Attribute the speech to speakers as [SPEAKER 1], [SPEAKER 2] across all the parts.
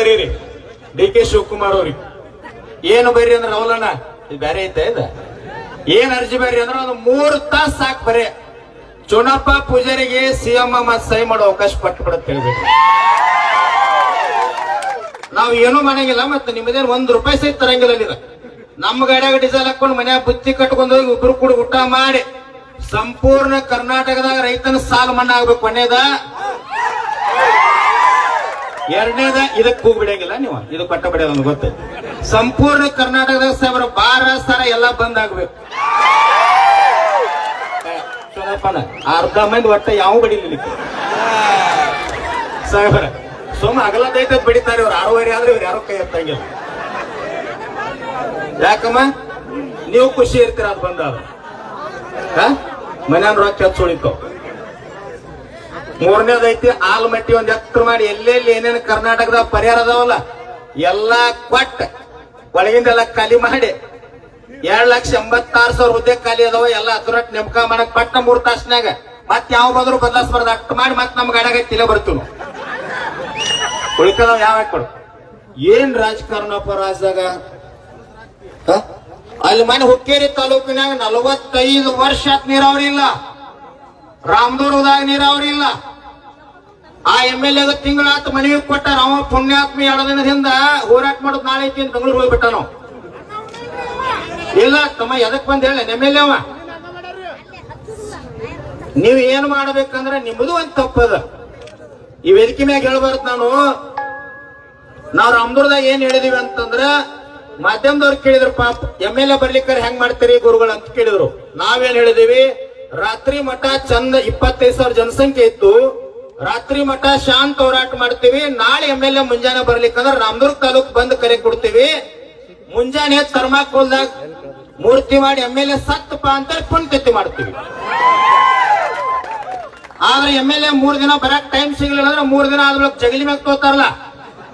[SPEAKER 1] ಬರೀರಿ ಡಿ.ಕೆ. ಶಿವಕುಮಾರ್ ಅವ್ರಿಗೆ. ಏನು ಬರ್ರಿ ಅಂದ್ರೆ ರಾಹುಲಣ್ಣ ಇದು ಬೇರೆ ಐತೆ ಇದ ಏನ್ ಅರ್ಜಿ ಬರ್ರಿ ಅಂದ್ರೆ ಒಂದು 3 ತಾಸು ಸಾಕು ಬರೀ ಚುನಪ್ಪ ಪೂಜಾರಿಗೆ ಸಿಎಂ ಮತ್ ಸಹಿ ಮಾಡೋ ಅವಕಾಶ ಪಟ್ಟು ಬಿಡತ್ ಹೇಳ್ಬೇಕು. ನಾವ್ ಏನೂ ಮಾಡಂಗಿಲ್ಲ, ಮತ್ತೆ ನಿಮ್ಮದೇನು ₹1 ಸಹಿತ ತರಂಗಿಲ್ಲ. ಇಲ್ಲ ನಮ್ಮ ಗಾಡಿಯಾಗ ಡೀಸೆಲ್ ಹಾಕೊಂಡು ಮನ್ಯಾಗ ಬುತ್ತಿ ಕಟ್ಕೊಂಡು ಹೋಗಿ ಇಬ್ರು ಕೂಡ ಊಟ ಮಾಡಿ ಸಂಪೂರ್ಣ ಕರ್ನಾಟಕದಾಗ ರೈತನ ಸಾಲ ಮನ್ನಾ ಆಗ್ಬೇಕು. ಕೊನೆಯದ ಎರಡನೇದ ಇದಕ್ಕೆ ಹೋಗಿ ಬಿಡಂಗಿಲ್ಲ, ನೀವು ಇದು ಕಟ್ಟ ಬಿಡಲ್ಲ ನಮ್ಗೆ ಗೊತ್ತ. ಸಂಪೂರ್ಣ ಕರ್ನಾಟಕದಾಗ ಸಾಹೇಬ್ರ ಬಾರ ಸಾರ ಎಲ್ಲ ಬಂದ್ ಆಗ್ಬೇಕು. ಅರ್ಧ ಮಂದಿ ಒಟ್ಟ ಯಾವ ಬಡಿಲಿಲ್ಲ ಸಾಹೇಬ್ರ. ಸೋಮ ಅಗಲದೈತ ಬಡಿತಾರೆ ಇವ್ರು 6:30 ಆದ್ರೆ ಇವ್ರು ಯಾರೋ ಕೈ ಎತ್ತಂಗಿಲ್ಲ. ಯಾಕಮ್ಮ ನೀವು ಖುಷಿ ಇರ್ತೀರ ಅದು ಬಂದಾದ ಮನ್ಯಾನ ರೊಕ್ಕ ಹೆಚ್ಚು ಉಳಿತಾವ್. 3ನೇದೈತಿ ಆಲ್ಮಟ್ಟಿ ಒಂದ್ ಎತ್ತರ ಮಾಡಿ ಎಲ್ಲೆಲ್ಲಿ ಏನೇನು ಕರ್ನಾಟಕದ ಪರಿಹಾರ ಅದಾವಲ್ಲ ಎಲ್ಲಾ ಕೊಟ್ಟ ಒಳಗಿಂದೆಲ್ಲ ಖಾಲಿ ಮಾಡಿ 2,86,000 ಹುದ್ದೆ ಖಾಲಿ ಅದಾವ ಎಲ್ಲ ಅದ್ರಟ್ ನೇಮಕ ಮಾಡಕ್ ಪಟ್ಟ 3 ತಾಸ್ನಾಗ ಮತ್ ಯಾವ ಬಂದ್ರು ಬದಲಾಸ್ಬಾರ್ದು ಅಷ್ಟು ಮಾಡಿ ಮತ್ ನಮ್ ಗಾಡಿಯಾಗ ತಿಲೆ ಬರ್ತೀವಿ ನಾವು. ಉಳಿಕದವ್ ಯಾವ ಕೊಡು ಏನ್ ರಾಜಕಾರಣಪ್ಪ ರಾಜ್ಯದಾಗ. ಅಲ್ಲಿ ಮನೆ ಹುಕ್ಕೇರಿ ತಾಲೂಕಿನಾಗ 45 ವರ್ಷ ಆತ್ ನೀರಾವರಿ ಇಲ್ಲ. ರಾಮದುರ್ಗದಾಗ ನೀರಾವರಿ ಇಲ್ಲ. ಆ MLA ತಿಂಗಳಾತ್ ಮನವಿ ಕೊಟ್ಟಾರ. ಅವ ಪುಣ್ಯಾತ್ಮ 2 ದಿನದಿಂದ ಹೋರಾಟ ಮಾಡೋದು ನಾಳೆ ಐತಿ ಬೆಂಗಳೂರು ಹೋಗ್ಬಿಟ್ಟ ನಾವು. ಇಲ್ಲ ತಮ್ಮ ಎದಕ್ ಬಂದ್ ಹೇಳ MLA ಅವ. ನೀವ್ ಏನ್ ಮಾಡ್ಬೇಕಂದ್ರೆ ನಿಮ್ಮದು ಒಂದ್ ತಪ್ಪದ. ಈ ವೇದಿಕೆ ಮ್ಯಾಗ ಹೇಳ್ಬಾರ್ದು ನಾವು ರಾಮದುರ್ಗದಾಗ ಏನ್ ಹೇಳಿದೀವಿ ಅಂತಂದ್ರ ಮಾಧ್ಯಮದವ್ರು ಕೇಳಿದ್ರು ಪಾಪ MLA ಬರ್ಲಿಕ್ಕೆ ಹೆಂಗ್ ಮಾಡ್ತೀರಿ ಗುರುಗಳು ಅಂತ ಕೇಳಿದ್ರು. ನಾವೇನ್ ಹೇಳಿದೀವಿ ರಾತ್ರಿ ಮಠ ಚಂದ 25,000 ಜನಸಂಖ್ಯೆ ಇತ್ತು. ರಾತ್ರಿ ಮಠ ಶಾಂತ ಹೋರಾಟ ಮಾಡ್ತೀವಿ. ನಾಳೆ MLA ಮುಂಜಾನೆ ಬರ್ಲಿಕ್ಕಂದ್ರ ರಾಮದುರ್ಗ ತಾಲೂಕ್ ಬಂದ್ ಕರೆ ಕೊಡ್ತೀವಿ. ಮುಂಜಾನೆ ಥರ್ಮಾಕೋಲ್ದಾಗ ಮೂರ್ತಿ ಮಾಡಿ MLA ಸತ್ತಪ್ಪ ಅಂತ ಪುಣ್ಯತಿಥಿ ಮಾಡ್ತೀವಿ. ಆದ್ರೆ MLA 3 ದಿನ ಬರಕ್ ಟೈಮ್ ಸಿಗ್ಲಿಲ್ಲ ಅಂದ್ರೆ 3 ದಿನ ಆದ್ಮೇಲೆ ಜಗಲಿ ಮ್ಯಾಗ ತೋತಾರಲ್ಲ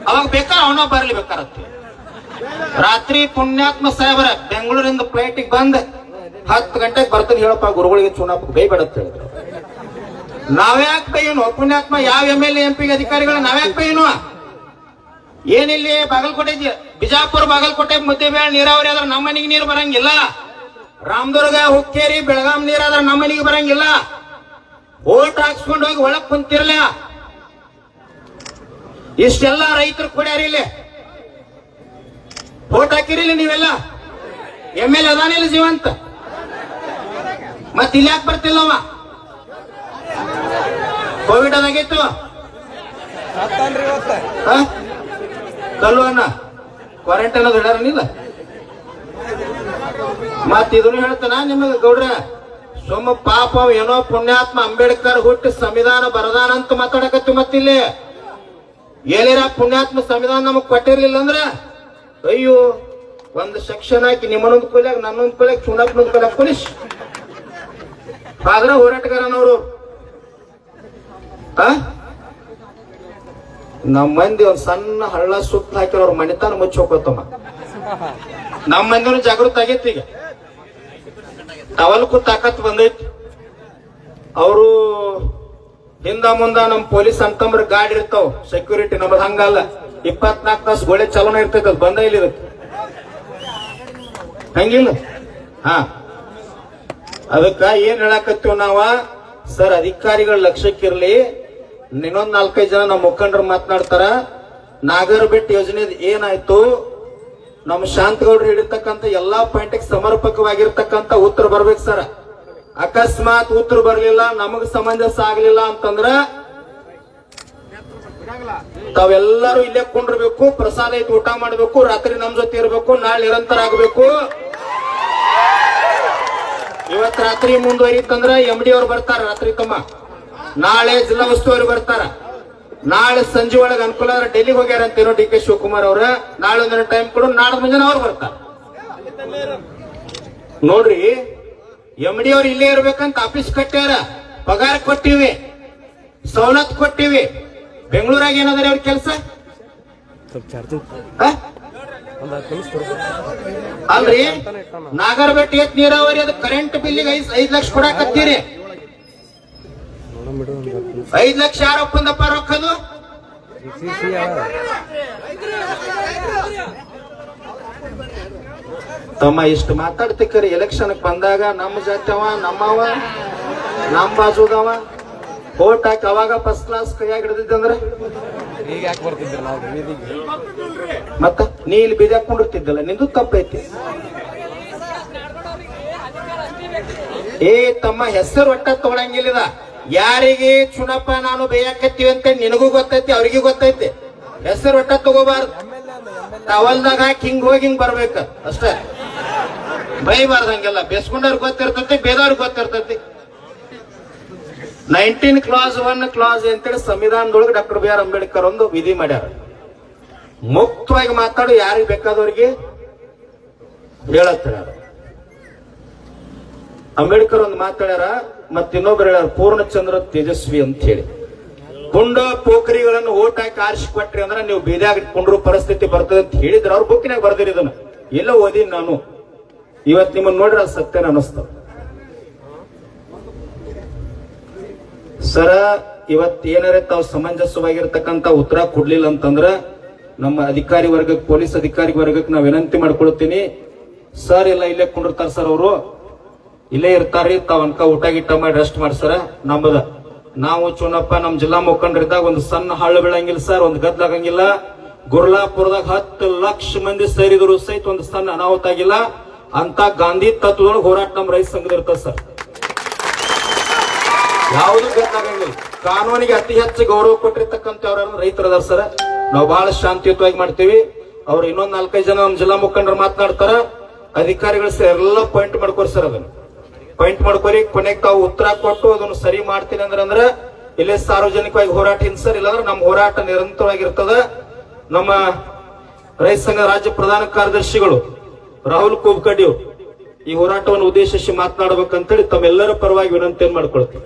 [SPEAKER 1] ಅವಾಗ ಬೇಕಾ ಅವನ ಬರ್ಲಿ ಬೇಕಾರತ್ತೆ. ರಾತ್ರಿ ಪುಣ್ಯಾತ್ಮ ಸಾಹೇಬರ ಬೆಂಗಳೂರಿಂದ ಫ್ಲೈಟಿಗೆ ಬಂದ್ 10 ಗಂಟೆಗೆ ಬರ್ತಾನೆ ಹೇಳಪ್ಪ ಗುರುಗಳಿಗೆ ಚುನಾಪ ಕೈ ಬೇಡತ್ ಹೇಳಿದ್ರು. ನಾವ್ಯಾಕೆ ಬೈನು ಪುಣ್ಯಾತ್ಮ ಯಾವ MLA MP ಅಧಿಕಾರಿಗಳು ನಾವ್ಯಾಕೆ ಬೈನು. ಏನಿಲ್ಲಿ ಬಾಗಲಕೋಟೆ ಬಿಜಾಪುರ ಬಾಗಲಕೋಟೆ ಮುದ್ದೇಬೇಳ ನೀರಾವರಿ ಆದ್ರೆ ನಮ್ಮ ಮನೆಗೆ ನೀರು ಬರಂಗಿಲ್ಲ. ರಾಮದುರ್ಗ ಹುಕ್ಕೇರಿ ಬೆಳಗಾಂ ನೀರಾದ್ರೆ ನಮ್ಮ ಮನೆಗೆ ಬರಂಗಿಲ್ಲ. ಓಟ್ ಹಾಕ್ಸ್ಕೊಂಡು ಹೋಗಿ ಒಳಗ್ ಕುಂತಿರ್ಲ. ಇಷ್ಟೆಲ್ಲ ರೈತರು ಕೊಡ್ಯಾರ ಇಲ್ಲಿ ಓಟ್ ಹಾಕಿರಿಲ್ಲ ನೀವೆಲ್ಲ. MLA ಅದಾನಿಲ್ಲ ಜೀವಂತ ಮತ್ ಇಲ್ಲಿ ಯಾಕೆ ಬರ್ತಿಲ್ಲವ. ಕೋವಿಡ್ ಅದಾಗಿತ್ತು ಕಲ್ವನ್ನ ಕ್ವಾರಂಟೈನ್ ಅದು ಇಡಾರನಿಲ್ಲ. ಮತ್ ಇದನ್ನು ಹೇಳ್ತಾನ ನಿಮಗೆ ಗೌಡ್ರ ಸೊಮ್ಮ ಪಾಪ ಏನೋ ಪುಣ್ಯಾತ್ಮ ಅಂಬೇಡ್ಕರ್ ಹುಟ್ಟಿ ಸಂವಿಧಾನ ಬರದಾನಂತ ಮಾತಾಡಕತ್ತಿ. ಮತ್ತಿಲ್ಲಿ ಏನಿರ ಪುಣ್ಯಾತ್ಮ ಸಂವಿಧಾನ ನಮಗ್ ಕೊಟ್ಟಿರ್ಲಿಲ್ಲ ಅಂದ್ರ ಅಯ್ಯೋ ಒಂದ್ ಸೆಕ್ಷನ್ ಹಾಕಿ ನಿಮ್ಮನ್ನೊಂದು ಕೊಲ್ಯಾಗ ನನ್ನೊಂದು ಕೊಲ್ಯಾಗ ಚುನಾಪ್ನೊಂದು ಕೊಲ್ಯಾಗ ಪೊಲೀಸ್ ಆದ್ರ ಹೋರಾಟಗಾರನವರು. ನಮ್ಮ ಮಂದಿ ಒಂದ್ ಸಣ್ಣ ಹಳ್ಳ ಸುತ್ತ ಹಾಕಿರೋ ಅವ್ರ ಮಣಿತಾನ ಮುಚ್ಚಿ ಹೋಗ್ತಮ್ಮ. ನಮ್ಮ ಮಂದಿನೂ ಜಾಗೃತ ಆಗೈತಿ. ಈಗ ಅವಲ್ಕು ತಾಕತ್ ಬಂದೈತಿ. ಅವರು ಹಿಂದ ಮುಂದ ನಮ್ ಪೊಲೀಸ್ ಅಂತಂಬ್ರ ಗಾಡಿ ಇರ್ತಾವ ಸೆಕ್ಯೂರಿಟಿ. ನಮ್ಮದ್ ಹಂಗಲ್ಲ 24 ತಾಸು ಗೋಳೆ ಚಲನ ಇರ್ತೈತಿ. ಅದು ಬಂದ ಇಲ್ಲ ಇದಕ್ಕೆ ಹಂಗಿಲ್ಲ. ಅದಕ್ಕ ಏನ್ ಹೇಳಾಕತ್ತೀವ್ ನಾವ ಸರ್ ಅಧಿಕಾರಿಗಳ ಲಕ್ಷ್ಯಕ್ಕಿರ್ಲಿ. ಇನ್ನೊಂದ್ 4-5 ಜನ ನಮ್ಮ ಮುಖಂಡರು ಮಾತನಾಡ್ತಾರ. ನಾಗರ ಬೆಟ್ ಯೋಜನೆ ಏನಾಯ್ತು ನಮ್ಮ ಶಾಂತಗೌಡರು ಹಿಡಿತಕ್ಕಂತ ಎಲ್ಲಾ ಪಾಯಿಂಟ್ಗೆ ಸಮರ್ಪಕವಾಗಿರ್ತಕ್ಕಂತ ಉತ್ತರ ಬರ್ಬೇಕು ಸರ್. ಅಕಸ್ಮಾತ್ ಉತ್ತರ ಬರ್ಲಿಲ್ಲ ನಮಗ್ ಸಮಂಜಸ ಆಗ್ಲಿಲ್ಲ ಅಂತಂದ್ರ ತಾವೆಲ್ಲರೂ ಇಲ್ಲೇ ಕೊಂಡಿರ್ಬೇಕು. ಪ್ರಸಾದ ಐತಿ ಊಟ ಮಾಡ್ಬೇಕು. ರಾತ್ರಿ ನಮ್ ಜೊತೆ ಇರ್ಬೇಕು. ನಾಳೆ ನಿರಂತರ ಆಗ್ಬೇಕು. ಇವತ್ ರಾತ್ರಿ ಮುಂದುವರಿತಂದ್ರ MD ಅವ್ರು ಬರ್ತಾರ ರಾತ್ರಿ ತಮ್ಮ. ನಾಳೆ ಜಿಲ್ಲಾ ಉಸ್ತುವಾರಿ ಬರ್ತಾರ. ನಾಳೆ ಸಂಜೆ ಒಳಗೆ ಅನುಕೂಲ ಆದ್ರೆ ಡೆಲ್ಲಿಗೆ ಹೋಗ್ಯಾರ ಅಂತೇನೋ ಡಿ.ಕೆ. ಶಿವಕುಮಾರ್ ಅವ್ರ. ನಾಳೆ ಒಂದಿನ ಟೈಮ್ ಕೊಡು. ನಾಳೆ ಮುಂಜಾನೆ ಅವ್ರು ಬರ್ತಾರ. ನೋಡ್ರಿ MD ಅವ್ರು ಇಲ್ಲೇ ಇರ್ಬೇಕಂತ ಆಫೀಸ್ ಕಟ್ಟ್ಯಾರ. ಪಗಾರ ಕೊಟ್ಟಿವಿ, ಸವಲತ್ತು ಕೊಟ್ಟಿವಿ. ಬೆಂಗಳೂರಾಗ ಏನಾದ್ರೆ ಅವ್ರ ಕೆಲಸ ಅಲ್ರಿ. ನಾಗರಬೆಟ್ಟಿ ಎತ್ ನೀರಾವರಿ ಅದು ಕರೆಂಟ್ ಬಿಲ್ಲಿಗೆ 5 ಲಕ್ಷ ಕೊಡಾಕತ್ತೀರಿ. 5 ಲಕ್ಷ ಯಾರು ಒಪ್ಪಂದಪ್ಪ ರೊಕ್ಕದು? ತಮ್ಮ ಇಷ್ಟು ಮಾತಾಡ್ತಿಕ್ಕರಿ ಎಲೆಕ್ಷನ್ ಬಂದಾಗ ನಮ್ಮ ಜಾತಿಯವ ನಮ್ಮವ ನಮ್ಮ ಬಾಜುದವ ಓಟ್ ಹಾಕಿ ಅವಾಗ ಫಸ್ಟ್ ಕ್ಲಾಸ್ ಕೈಯಾಗಿ ಹಿಡಿದಿದ್ದಂದ್ರೆ
[SPEAKER 2] ಈಗ ಯಾಕೆ ಬರ್ತಿದ್ರು ನಾವು
[SPEAKER 1] ಮತ್ತ ನೀ ಇಲ್ಲಿ ಬೀದಿ ಹಾಕೊಂಡಿರ್ತಿದ್ದಲ್ಲ ನಿಂದು ತಪ್ಪೈತಿ. ಏ ತಮ್ಮ ಹೆಸರು ಒಟ್ಟ ತಗೊಳಂಗಿಲ್ಲ. ಯಾರಿಗೆ ಚುನಪ್ಪ ನಾನು ಬೇಯಕತ್ತೀವಿ ಅಂತ ನಿನಗೂ ಗೊತ್ತೈತಿ ಅವ್ರಿಗೂ ಗೊತ್ತೈತಿ. ಹೆಸರು ಒಟ್ಟ ತಗೋಬಾರ್ದು. ಟವಲ್ದಾಗ ಹಾಕಿ ಹಿಂಗ್ ಹೋಗಿ ಹಿಂಗ್ ಬರ್ಬೇಕ ಅಷ್ಟೇ. ಬೈಬಾರ್ದು ಹಂಗೆಲ್ಲ. ಬೇಸ್ಕೊಂಡವ್ರಿಗೆ ಗೊತ್ತಿರ್ತೈತಿ, ಬೇದವ್ರಿಗೆ ಗೊತ್ತಿರ್ತೈತಿ. 19 ಕ್ಲಾಸ್ 1 ಕ್ಲಾಸ್ ಅಂತೇಳಿ ಸಂವಿಧಾನದೊಳಗೆ ಡಾಕ್ಟರ್ ಬಿ ಆರ್ ಅಂಬೇಡ್ಕರ್ ಒಂದು ವಿಧಿ ಮಾಡ್ಯಾರ. ಮುಕ್ತವಾಗಿ ಮಾತಾಡು, ಯಾರಿಗೆ ಬೇಕಾದವ್ರಿಗೆ ಹೇಳತ್ತ. ಅಂಬೇಡ್ಕರ್ ಒಂದು ಮಾತಾಡ್ಯಾರ, ಮತ್ತ ಇನ್ನೊಬ್ರು ಹೇಳ್ಯಾರ ಪೂರ್ಣಚಂದ್ರ ತೇಜಸ್ವಿ ಅಂತ ಹೇಳಿ. ಪುಂಡ ಪೋಖರಿಗಳನ್ನು ಓಟ್ ಹಾಕಿ ಆರಿಸಿ ಕೊಟ್ರಿ ಅಂದ್ರೆ ನೀವು ಬೀದಿಯಾಗ ಇಟ್ಕೊಂಡ್ರು ಪರಿಸ್ಥಿತಿ ಬರ್ತದೆ ಅಂತ ಹೇಳಿದ್ರ. ಅವ್ರ ಬುಕ್ಕಿನಾಗ ಬರ್ದಿರಿ ಇದನ್ನ, ಎಲ್ಲ ಓದಿ ನಾನು. ಇವತ್ ನಿಮ್ಮನ್ನ ನೋಡ್ರ ಸತ್ಯನ ಅನಿಸ್ತಾವ. ಸರ ಇವತ್ ಏನಾರ ತಾವು ಸಮಂಜಸವಾಗಿರ್ತಕ್ಕಂಥ ಉತ್ತರ ಕೊಡ್ಲಿಲ್ಲ ಅಂತಂದ್ರ ನಮ್ಮ ಅಧಿಕಾರಿ ವರ್ಗಕ್ಕೆ, ಪೊಲೀಸ್ ಅಧಿಕಾರಿ ವರ್ಗಕ್ಕೆ ನಾವು ವಿನಂತಿ ಮಾಡ್ಕೊಳ್ತೀನಿ. ಸರ್ ಎಲ್ಲ ಇಲ್ಲೇ ಕುಂಡಿರ್ತಾರ ಸರ್, ಅವರು ಇಲ್ಲೇ ಇರ್ತಾರ್ರಿ. ತಾವ್ ಅನ್ಕ ಊಟ ಗಿಟ್ಟ ಮಾಡಿ ರೆಸ್ಟ್ ಮಾಡ್ಸರ. ನಮ್ಮದ ನಾವು ಚುನಪ್ಪ ನಮ್ ಜಿಲ್ಲಾ ಮುಖಂಡರಿದ್ದಾಗ ಒಂದು ಸಣ್ಣ ಹಳ್ಳ ಬೀಳಂಗಿಲ್ಲ ಸರ್, ಒಂದು ಗದ್ಲಾಗಂಗಿಲ್ಲ. ಗುರ್ಲಾಪುರದಾಗ 10 ಲಕ್ಷ ಮಂದಿ ಸೇರಿದ್ರು ಸಹಿತ ಒಂದು ಸಣ್ಣ ಅನಾಹುತ ಆಗಿಲ್ಲ. ಅಂತ ಗಾಂಧಿ ತತ್ವದೊಳಗೆ ಹೋರಾಟ ನಮ್ಮ ರೈತ ಸಂಘದ ಇರ್ತದೆ ಸರ್. ಯಾವುದು ಗದ್ಲಾಗಂಗಿಲ್ಲ. ಕಾನೂನಿಗೆ ಅತಿ ಹೆಚ್ಚು ಗೌರವ ಕೊಟ್ಟಿರ್ತಕ್ಕಂಥವ್ರ ರೈತರದಾರ ಸರ್. ನಾವು ಬಹಳ ಶಾಂತಿಯುತವಾಗಿ ಮಾಡ್ತೀವಿ. ಅವ್ರು ಇನ್ನೊಂದ್ 4-5 ಜನ ನಮ್ಮ ಜಿಲ್ಲಾ ಮುಖಂಡರು ಮಾತನಾಡ್ತಾರ. ಅಧಿಕಾರಿಗಳು ಸರ್ ಎಲ್ಲ ಪಾಯಿಂಟ್ ಮಾಡ್ಕೋರಿ ಸರ್, ಅದನ್ನ ಪಾಯಿಂಟ್ ಮಾಡ್ಕೋರಿ. ಕೊನೆಗೆ ತಾವು ಉತ್ತರ ಕೊಟ್ಟು ಅದನ್ನು ಸರಿ ಮಾಡ್ತೀನಿ ಅಂದ್ರೆ ಇಲ್ಲೇ ಸಾರ್ವಜನಿಕವಾಗಿ ಹೋರಾಟ ಸರ್. ಇಲ್ಲಾಂದ್ರೆ ನಮ್ಮ ಹೋರಾಟ ನಿರಂತರವಾಗಿರ್ತದ. ನಮ್ಮ ರೈತ ಸಂಘ ರಾಜ್ಯ ಪ್ರಧಾನ ಕಾರ್ಯದರ್ಶಿಗಳು ರಾಹುಲ್ ಕುಬ್ಕಡ್ಡಿ ಈ ಹೋರಾಟವನ್ನು ಉದ್ದೇಶಿಸಿ ಮಾತನಾಡಬೇಕಂತೇಳಿ ತಮ್ಮೆಲ್ಲರ ಪರವಾಗಿ ವಿನಂತಿಯನ್ನು ಮಾಡ್ಕೊಳ್ತೀವಿ.